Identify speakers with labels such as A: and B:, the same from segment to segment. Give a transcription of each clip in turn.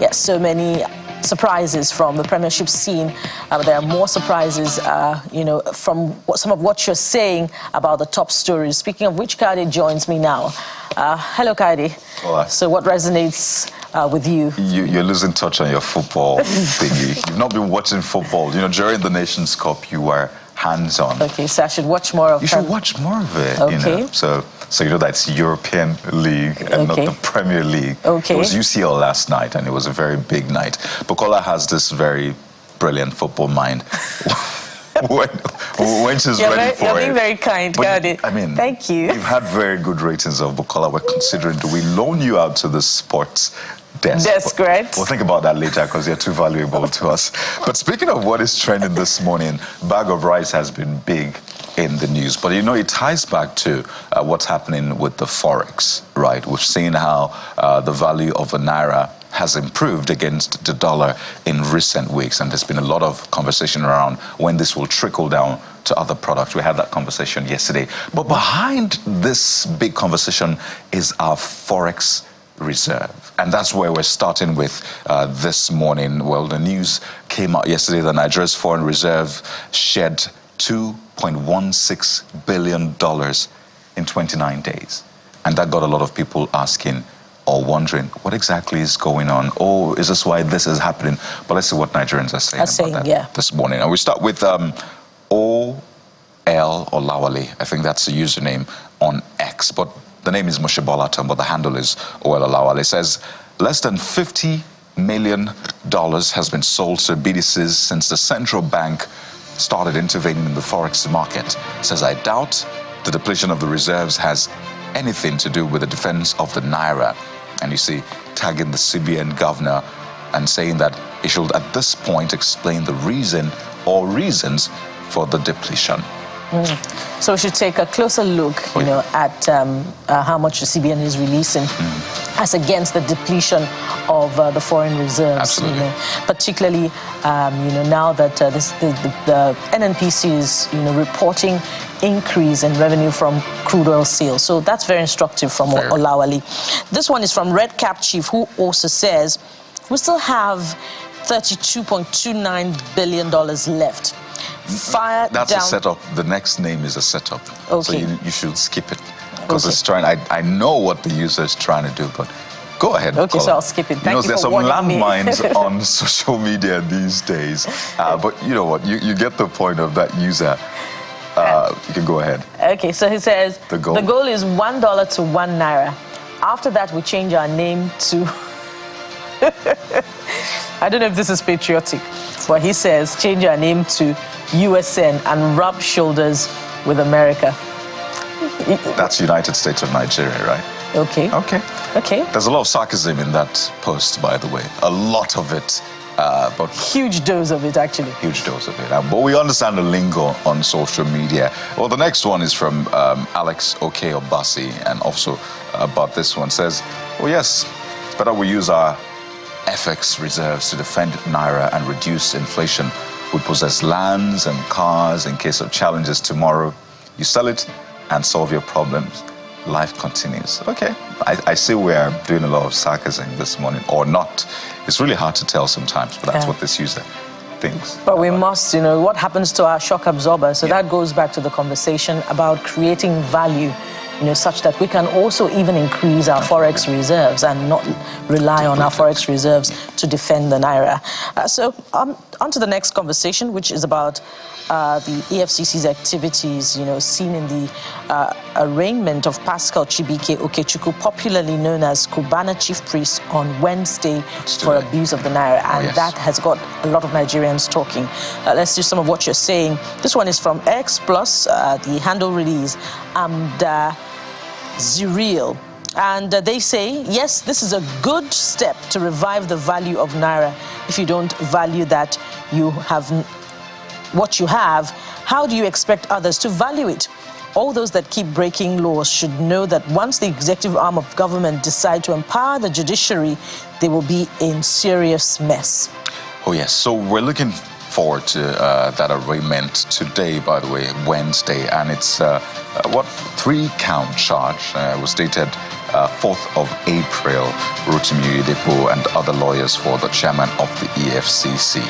A: yes, so many surprises from the Premiership scene. But there are more surprises, from some of what you're saying about the top stories. Speaking of which, Kaide joins me now. Hello, Kaide.
B: Hola.
A: So what resonates with you?
B: You're losing touch on your football thingy. You've not been watching football. During the Nations Cup, you were hands-on.
A: Okay, so I should watch more of it.
B: You should watch more of it,
A: Okay.
B: So you know that it's European League and not the Premier League.
A: Okay.
B: It was UCL last night, and it was a very big night. Bukola has this very brilliant football mind. when she's ready for it.
A: You're being very kind, Kaide.
B: I mean,
A: thank you.
B: You've had very good ratings of Bukola. We're considering, do we loan you out to the sports desk?
A: That's great.
B: We'll think about that later because you're too valuable to us. But speaking of what is trending this morning, bag of rice has been big in the news. But, it ties back to what's happening with the Forex, right? We've seen how the value of the naira has improved against the dollar in recent weeks. And there's been a lot of conversation around when this will trickle down to other products. We had that conversation yesterday. But behind this big conversation is our Forex reserve. And that's where we're starting with this morning. Well, the news came out yesterday that Nigeria's foreign reserve shed $2.16 billion in 29 days. And that got a lot of people asking or wondering what exactly is going on. Oh, is this why this is happening? But let's see what Nigerians are saying about that this morning. And we start with O.L. Olawale. I think that's the username on X. But the name is Moshe Bolaton, but the handle is O.L. Olawale. It says less than $50 million has been sold to BDCs since the central bank started intervening in the forex market. It says, I doubt the depletion of the reserves has anything to do with the defense of the naira. And you see, tagging the CBN governor and saying that he should at this point explain the reason or reasons for the depletion.
A: So we should take a closer look, at how much the CBN is releasing as against the depletion of the foreign reserves.
B: Absolutely.
A: Particularly, now that the NNPC is, reporting increase in revenue from crude oil sales. So that's very instructive from Olawale. This one is from Red Cap Chief, who also says we still have $32.29 billion left.
B: That's a setup. The next name is a setup.
A: Okay.
B: So you should skip it because it's trying. I know what the user is trying to do, but go ahead.
A: Okay, so I'll skip it. Thank you
B: there's
A: for
B: some
A: warning
B: landmines
A: me.
B: on social media these days, but you know what? You get the point of that user. You can go ahead.
A: Okay, so he says
B: the goal
A: is $1 to 1 naira. After that, we change our name to. I don't know if this is patriotic, but he says change our name to USN and rub shoulders with America.
B: That's United States of Nigeria, right?
A: Okay.
B: Okay. There's a lot of sarcasm in that post, by the way. A lot of it. But
A: huge dose of it, actually.
B: Huge dose of it. But we understand the lingo on social media. Well, the next one is from Alex O.K. Obasi, and also about this one says, well, yes, it's better we use our FX reserves to defend naira and reduce inflation. We possess lands and cars in case of challenges tomorrow. You sell it and solve your problems. Life continues. Okay, I see we are doing a lot of sarcasm this morning, or not. It's really hard to tell sometimes, but that's what this user thinks.
A: But we must, what happens to our shock absorber? So that goes back to the conversation about creating value, such that we can also even increase our forex reserves and not rely on our forex reserves to defend the naira. So on to the next conversation, which is about the EFCC's activities, seen in the arraignment of Pascal Chibike Okechukwu, popularly known as Cubana chief priest, on Wednesday for abuse of the naira. And that has got a lot of Nigerians talking. Let's do some of what you're saying. This one is from X Plus, the handle release, Ziriel. And they say, yes, this is a good step to revive the value of naira. If you don't value that you have what you have, how do you expect others to value it? All those that keep breaking laws should know that once the executive arm of government decide to empower the judiciary, they will be in serious mess.
B: Oh, yes. So we're looking forward to that arraignment today, by the way, Wednesday. And it's, 3-count charge was dated 4th of April, Rotimi Oyedepo and other lawyers for the chairman of the EFCC.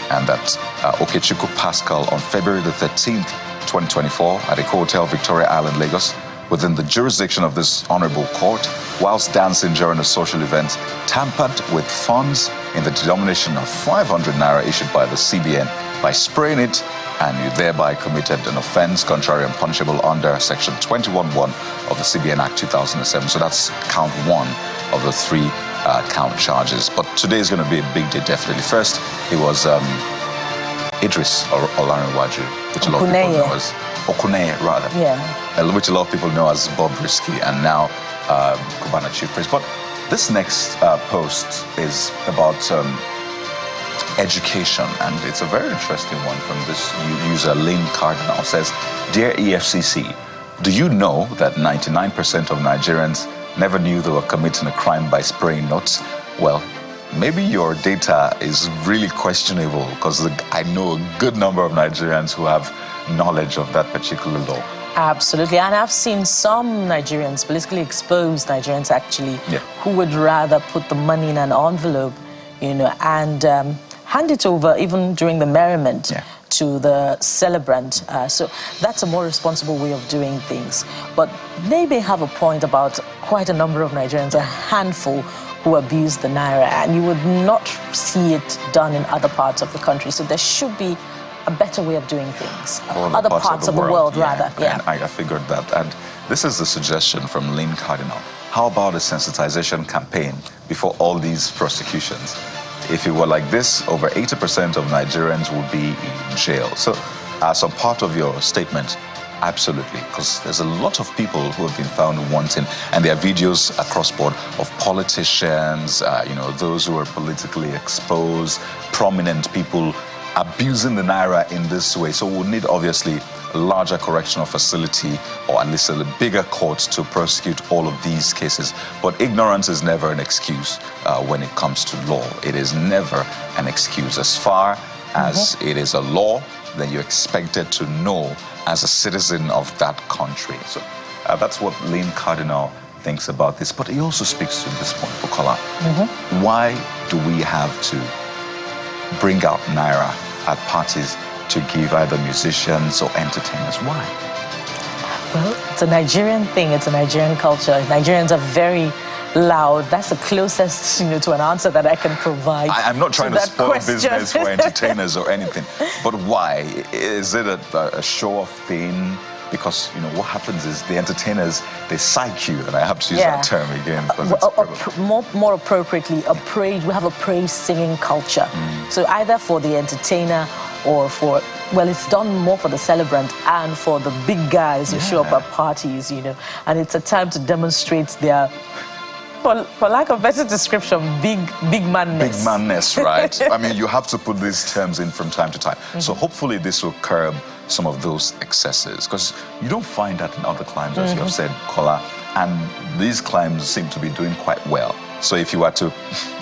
B: And that Okechukwu Pascal on February the 13th, 2024 at a hotel, Victoria Island, Lagos, within the jurisdiction of this honorable court, whilst dancing during a social event, tampered with funds in the denomination of 500 naira issued by the CBN by spraying it, and you thereby committed an offense contrary and punishable under section 21(1) of the CBN Act 2007. So that's count 1 of the 3 count charges. But today is going to be a big day, definitely. First, it was Idris Olarinwaju, which a lot of people know as Okuneye, rather.
A: Yeah.
B: Which a lot of people know as Bob Risky, and now Cubana Chief Priest. But this next post is about education, and it's a very interesting one from this user, Lynn Cardinal. Says, "Dear EFCC, do you know that 99% of Nigerians never knew they were committing a crime by spraying notes?" Well, maybe your data is really questionable, because I know a good number of Nigerians who have knowledge of that particular law.
A: Absolutely, and I've seen some Nigerians, politically exposed Nigerians actually, who would rather put the money in an envelope, and hand it over even during the merriment to the celebrant. So that's a more responsible way of doing things. But they may have a point about quite a number of Nigerians, a handful, who abuse the naira, and you would not see it done in other parts of the country. So there should be a better way of doing things. Other parts of the world, rather.
B: And I figured that. And this is the suggestion from Lynn Cardinal. How about a sensitization campaign before all these prosecutions? If it were like this, over 80% of Nigerians would be in jail. So, as a part of your statement, absolutely, because there's a lot of people who have been found wanting, and there are videos across board of politicians, those who are politically exposed, prominent people abusing the naira in this way. So we'll need, obviously, a larger correctional facility, or at least a bigger court to prosecute all of these cases. But ignorance is never an excuse when it comes to law. It is never an excuse. As far as it is a law, then you're expected to know as a citizen of that country. So that's what Lynn Cardinal thinks about this. But he also speaks to this point, Bukola. Why do we have to bring out naira at parties to give either musicians or entertainers? Why?
A: Well, it's a Nigerian thing. It's a Nigerian culture. Nigerians are very loud. That's the closest, to an answer that I can provide.
B: I'm not trying to spoil business for entertainers or anything. But why? Is it a show-off thing? Because, what happens is the entertainers, they psych you, and I have to use that term again.
A: More appropriately, we have a praise singing culture. So either for the entertainer or for, it's done more for the celebrant and for the big guys who show up at parties, and it's a time to demonstrate their, for lack of better description, big manness.
B: Big manness, right? I mean, you have to put these terms in from time to time. So hopefully this will curb some of those excesses, because you don't find that in other climes, as you have said, Kola, and these climes seem to be doing quite well. So if you were to,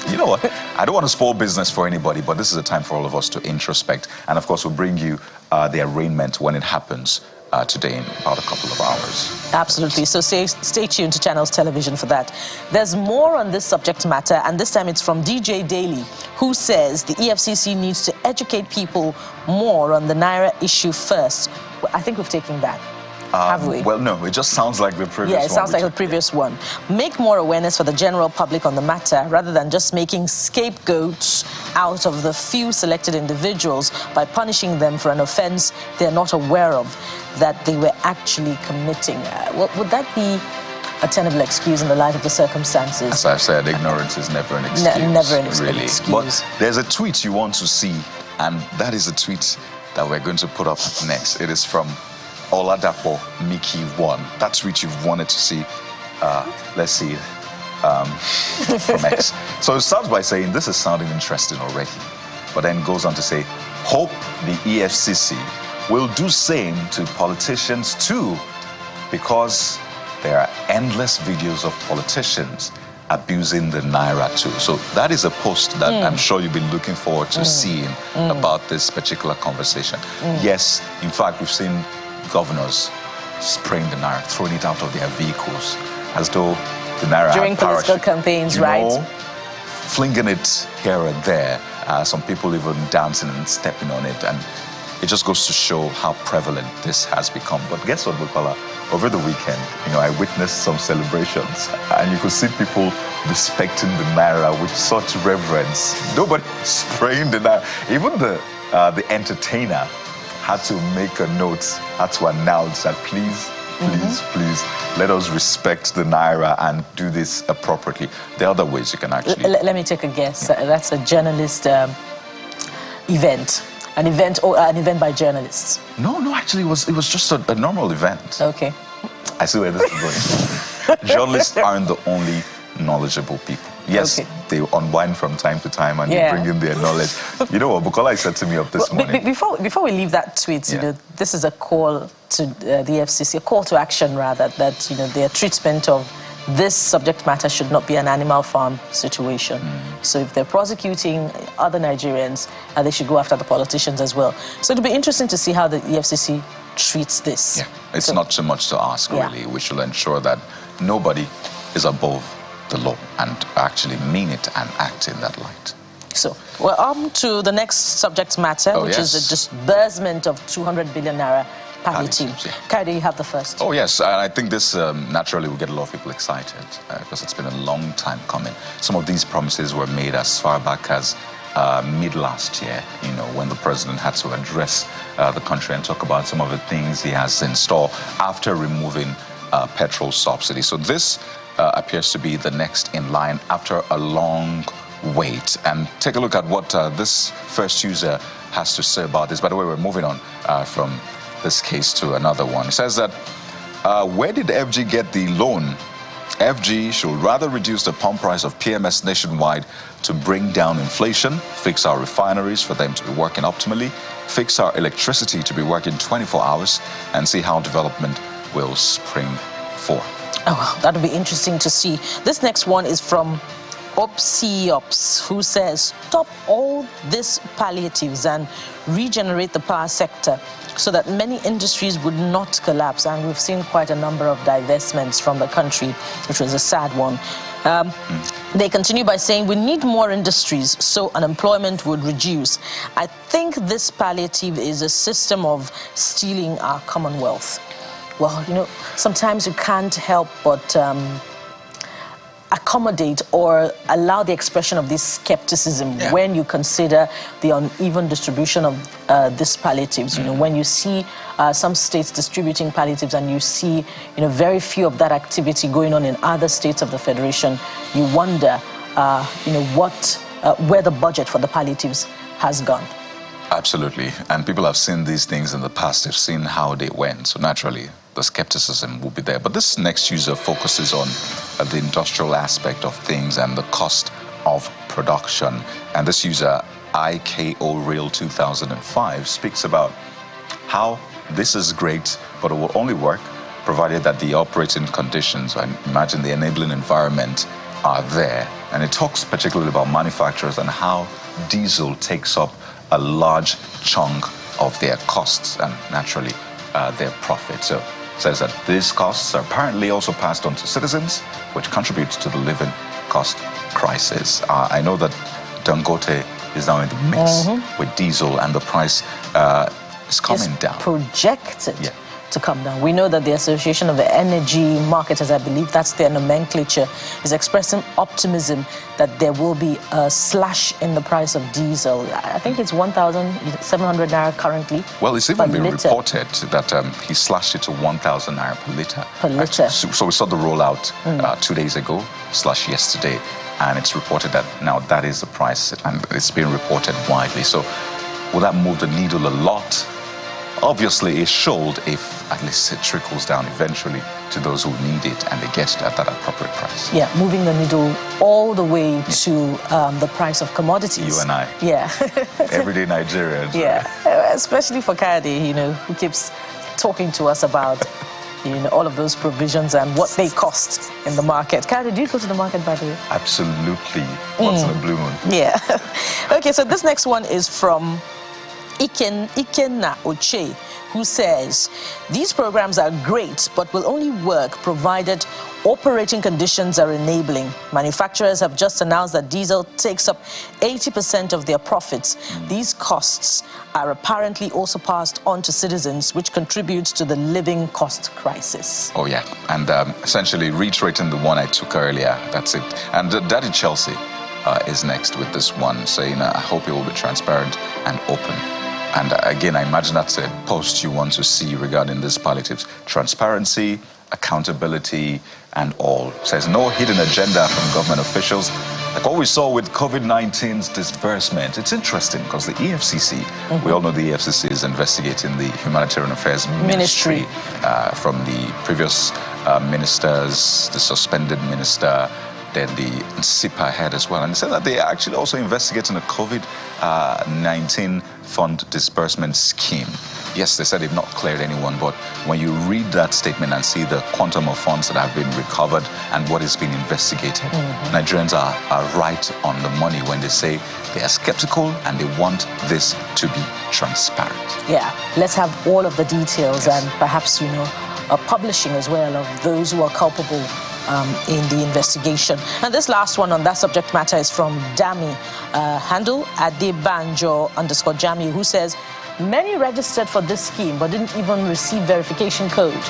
B: you know what, I don't want to spoil business for anybody, but this is a time for all of us to introspect. And of course, we'll bring you the arraignment when it happens today in about a couple of hours.
A: Absolutely. So stay tuned to Channels Television for that. There's more on this subject matter, and this time it's from DJ Daily, who says the EFCC needs to educate people more on the naira issue first. Well, I think we've taken that. Have we?
B: Well, no, it just sounds like the previous one.
A: Yeah, it sounds like the previous one. Make more awareness for the general public on the matter, rather than just making scapegoats out of the few selected individuals by punishing them for an offense they're not aware of that they were actually committing. Would that be a tenable excuse in the light of the circumstances?
B: As I've said, ignorance is never an excuse.
A: Never an
B: really.
A: excuse.
B: But there's a tweet you want to see, and that is a tweet that we're going to put up next. It is from Oladapo Mickey 1. That tweet you've wanted to see. Let's see it from X. So it starts by saying, this is sounding interesting already, but then goes on to say, hope the EFCC will do same to politicians too, because there are endless videos of politicians abusing the naira too. So that is a post that I'm sure you've been looking forward to seeing about this particular conversation. Yes, in fact, we've seen governors spraying the naira, throwing it out of their vehicles, as though the naira
A: during political campaigns, right?
B: Flinging it here and there. Some people even dancing and stepping on it, and it just goes to show how prevalent this has become. But guess what, Bukola? Over the weekend, I witnessed some celebrations, and you could see people respecting the naira with such reverence. Nobody spraying the naira. Even the entertainer had to make a note, had to announce that please, let us respect the naira and do this appropriately. There are other ways you can actually...
A: Let me take a guess. That's a journalist event. An event by journalists. No,
B: actually, it was just a normal event.
A: Okay.
B: I see where this is going. Journalists aren't the only knowledgeable people. Yes, they unwind from time to time and they bring in their knowledge. You know what Bukola said to me up this morning?
A: Before we leave that tweet, this is a call to the EFCC, a call to action rather, that their treatment of this subject matter should not be an animal farm situation. So if they're prosecuting other Nigerians, they should go after the politicians as well. So it'll be interesting to see how the EFCC treats this.
B: Yeah, it's not too much to ask, really. We should ensure that nobody is above the law and actually mean it and act in that light.
A: So we're on to the next subject matter, which is the disbursement of 200 billion naira palliative. Kaide, you have the first.
B: Oh, yes. And I think this naturally will get a lot of people excited because it's been a long time coming. Some of these promises were made as far back as mid last year, when the president had to address the country and talk about some of the things he has in store after removing petrol subsidy. So this appears to be the next in line after a long wait. And take a look at what this first user has to say about this. By the way, we're moving on from this case to another one. It says that, where did FG get the loan? FG should rather reduce the pump price of PMS nationwide to bring down inflation, fix our refineries for them to be working optimally, fix our electricity to be working 24 hours, and see how development will spring forth.
A: Oh, wow, that'll be interesting to see. This next one is from Ops, who says, stop all these palliatives and regenerate the power sector so that many industries would not collapse. And we've seen quite a number of divestments from the country, which was a sad one. They continue by saying, we need more industries so unemployment would reduce. I think this palliative is a system of stealing our commonwealth. Well, sometimes you can't help but accommodate or allow the expression of this skepticism when you consider the uneven distribution of these palliatives. When you see some states distributing palliatives and you see, very few of that activity going on in other states of the Federation, you wonder, where the budget for the palliatives has gone.
B: Absolutely. And people have seen these things in the past. They've seen how they went. So naturally, the skepticism will be there. But this next user focuses on the industrial aspect of things and the cost of production. And this user, IKO Real 2005, speaks about how this is great, but it will only work provided that the operating conditions, I imagine the enabling environment, are there. And it talks particularly about manufacturers and how diesel takes up a large chunk of their costs and naturally their profit. So it says that these costs are apparently also passed on to citizens, which contributes to the living cost crisis. I know that Dangote is now in the mix with diesel, and the price is coming down.
A: Projected to come down. We know that the Association of the Energy Marketers, I believe that's their nomenclature, is expressing optimism that there will be a slash in the price of diesel. I think it's 1,700 naira currently.
B: Well, it's even been reported that he slashed it to 1,000 naira per litre.
A: Per litre.
B: So we saw the rollout 2 days ago, slash yesterday, and it's reported that now that is the price, and it's been reported widely. So will that move the needle a lot? Obviously, it should if at least it trickles down eventually to those who need it and they get it at that appropriate price.
A: Yeah, moving the needle all the way to the price of commodities.
B: You and I.
A: Yeah.
B: Everyday Nigerians.
A: Yeah, especially for Kaide, who keeps talking to us about all of those provisions and what they cost in the market. Kaide, do you go to the market, by the way?
B: Absolutely. Once in a blue moon.
A: Yeah. Okay, so this next one is from Ikenna Oche, who says, these programs are great, but will only work provided operating conditions are enabling. Manufacturers have just announced that diesel takes up 80% of their profits. These costs are apparently also passed on to citizens, which contributes to the living cost crisis.
B: Oh, yeah. And essentially reiterating the one I took earlier, that's it. And Daddy Chelsea is next with this one, saying, I hope it will be transparent and open. And again, I imagine that's a post you want to see regarding this palliatives. Transparency, accountability, and all. Says no hidden agenda from government officials. Like what we saw with COVID-19's disbursement. It's interesting because the EFCC, we all know the EFCC is investigating the Humanitarian Affairs Ministry from the previous ministers, the suspended minister, then the SIPA head as well. And they said that they are actually also investigating a COVID-19 fund disbursement scheme. Yes, they said they've not cleared anyone, but when you read that statement and see the quantum of funds that have been recovered and what is being investigated, Nigerians are right on the money when they say they are skeptical and they want this to be transparent.
A: Yeah, let's have all of the details and perhaps, you know, a publishing as well of those who are culpable in the investigation. And this last one on that subject matter is from Dami, handle Adebanjo_Jami, who says, many registered for this scheme but didn't even receive verification code.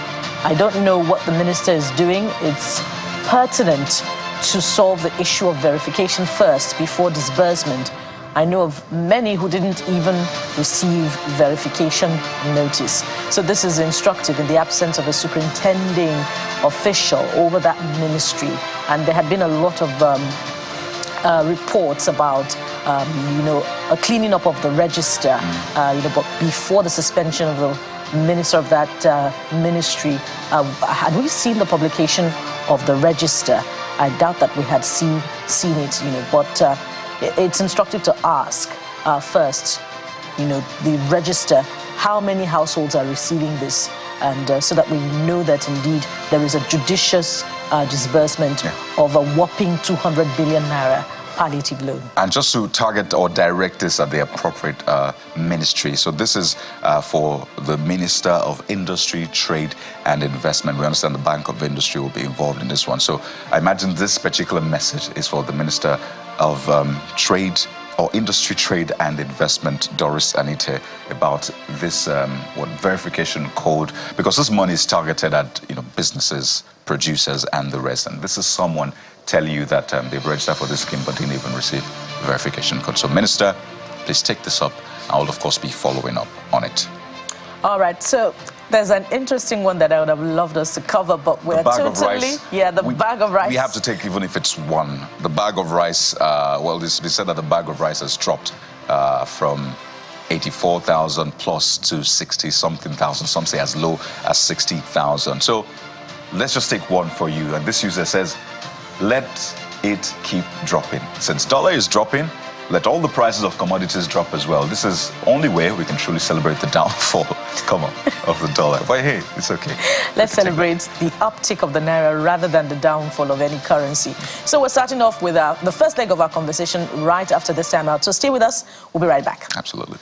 A: I don't know what the minister is doing. It's pertinent to solve the issue of verification first before disbursement. I know of many who didn't even receive verification notice. So this is instructive in the absence of a superintending official over that ministry. And there had been a lot of reports about, you know, a cleaning up of the register, you know, but before the suspension of the minister of that ministry, had we seen the publication of the register? I doubt that we had seen it, you know, but it's instructive to ask first, you know, the register, how many households are receiving this, and so that we know that indeed there is a judicious disbursement of a whopping 200 billion naira palliative loan. And
B: just to target or direct this at the appropriate ministry. So this is for the Minister of Industry, Trade and Investment. We understand the Bank of Industry will be involved in this one. So I imagine this particular message is for the Minister of Trade or Industry, Trade and Investment, Doris Anite, about this verification code, because this money is targeted at, you know, businesses, producers and the rest. And this is someone telling you that they've registered for this scheme but didn't even receive verification code. So Minister, please take this up. I will of course be following up on it.
A: All right, so there's an interesting one that I would have loved us to cover, but we're totally... bag of rice.
B: We have to take, even if it's one. The bag of rice, well, they said that the bag of rice has dropped from 84,000 plus to 60-something thousand. Some say as low as 60,000. So let's just take one for you. And this user says, let it keep dropping. Since dollar is dropping, let all the prices of commodities drop as well. This is the only way we can truly celebrate the downfall, of the dollar. But hey, it's okay.
A: Let's celebrate the uptick of the naira rather than the downfall of any currency. So we're starting off with the first leg of our conversation right after this time out. So stay with us. We'll be right back.
B: Absolutely.